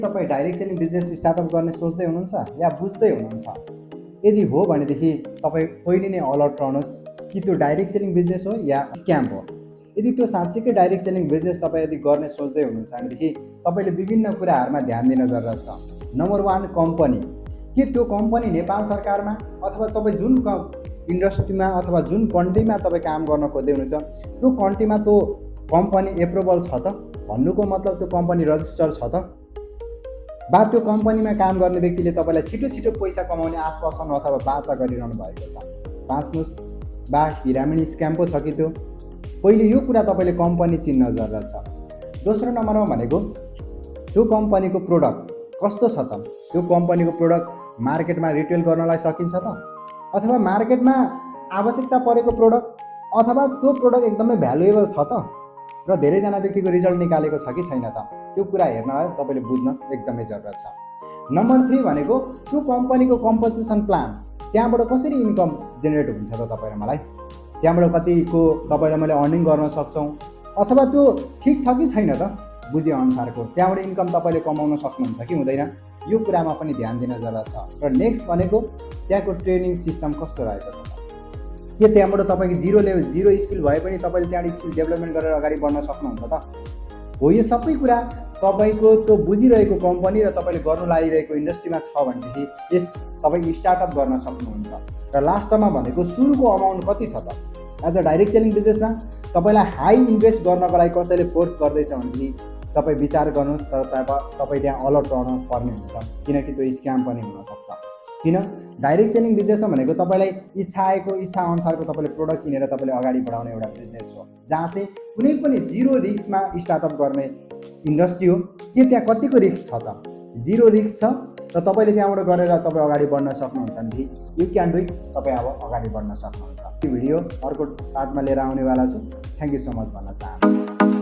तपाईँ direct selling business startup गर्ने सोच्दै हुनुहुन्छ या बुझ्दै हुनुहुन्छ? यदि हो भनेदेखि तपाईँ पहिले नै अलर्ट रहनुहोस् कि त्यो डाइरेक्ट सेलिङ बिजनेस हो या स्क्याम हो। यदि त्यो साँच्चीकै डाइरेक्ट सेलिङ बिजनेस तपाईँ यदि गर्ने सोच्दै हुनुहुन्छ भनेदेखि तपाईँले विभिन्न कुराहरूमा ध्यान दिन जरुरत छ। Number 1, company. के त्यो कम्पनी नेपाल सरकारमा अथवा तपाईँ जुन इन्डस्ट्रीमा अथवा जुन कन्ट्रीमा तपाईँ काम गर्न खोज्दै हुनुहुन्छ त्यो कन्ट्रीमा त्यो कम्पनी एप्रुभल छ त? भन्नुको मतलब त्यो कम्पनी रजिस्टर छ त? बा त्यो कम्पनीमा काम गर्ने व्यक्तिले तपाईँलाई छिटो छिटो पैसा कमाउने आश्वासन अथवा बाचा गरिरहनु भएको छ? बाँच्नुहोस्, बा पिरामिड स्क्याम पो छ कि त्यो? पहिले यो कुरा तपाईँले कम्पनी चिन्न जरुरत छ। दोस्रो नम्बरमा भनेको त्यो कम्पनीको प्रोडक्ट कस्तो छ त? त्यो कम्पनीको प्रोडक्ट मार्केटमा रिटेल गर्नलाई सकिन्छ त? अथवा मार्केटमा आवश्यकता परेको प्रोडक्ट अथवा त्यो प्रोडक्ट एकदमै भ्यालुएबल छ त? र धेरैजना व्यक्तिको रिजल्ट निकालेको छ कि छैन त? त्यो कुरा हेर्नलाई तपाईँले बुझ्न एकदमै जरुरत छ। नम्बर 3 भनेको त्यो कम्पनीको कम्पोजिसन प्लान, त्यहाँबाट कसरी इन्कम जेनेरेट हुन्छ त तपाईँ र मलाई? त्यहाँबाट कतिको तपाईँलाई मैले अर्निङ गर्न सक्छौँ अथवा त्यो ठिक छ कि छैन त? बुझे अनुसारको त्यहाँबाट इन्कम तपाईँले कमाउन सक्नुहुन्छ कि हुँदैन? यो कुरामा पनि ध्यान दिन जरुरत छ। र नेक्स्ट भनेको त्यहाँको ट्रेनिङ सिस्टम कस्तो रहेको छ त? के त्यहाँबाट तपाईँको जिरो स्किल भए पनि तपाईँले त्यहाँबाट स्किल डेभलपमेन्ट गरेर अगाडि बढ्न सक्नुहुन्छ त? हो, यो सबै कुरा तपाईँको त्यो बुझिरहेको कम्पनी र तपाईँले गर्नु लागिरहेको इन्डस्ट्रीमा छ भनेदेखि यस तपाईँ स्टार्टअप गर्न सक्नुहुन्छ। र लास्टमा भनेको सुरुको अमाउन्ट कति छ त? एज अ डाइरेक्ट सेलिङ बिजनेसमा तपाईँलाई हाई इन्भेस्ट गर्नको लागि कसैले फोर्स गर्दैछ भनेदेखि तपाईँ विचार गर्नुहोस्, तर तपाईँ त्यहाँ अलर्ट रहन पर्ने हुन्छ, किनकि त्यो स्क्याम पनि हुनसक्छ। किन? डाइरेक्ट सेलिङ बिजनेसमा भनेको तपाईँलाई इच्छा अनुसारको तपाईँले प्रोडक्ट किनेर तपाईँले अगाडि बढाउने एउटा बिजनेस हो, जहाँ चाहिँ कुनै पनि जिरो रिस्कमा स्टार्टअप गर्ने इन्डस्ट्री हो। के त्यहाँ कतिको रिस्क छ त? जिरो रिस्क छ र तपाईँले त्यहाँबाट गरेर तपाईँ अगाडि बढ्न सक्नुहुन्छ भने यु क्यान डु इट, तपाईँ अब अगाडि बढ्न सक्नुहुन्छ। यो भिडियो अर्को पार्टमा लिएर आउनेवाला छु। थ्याङ्क यू सो मच भन्न चाहन्छु।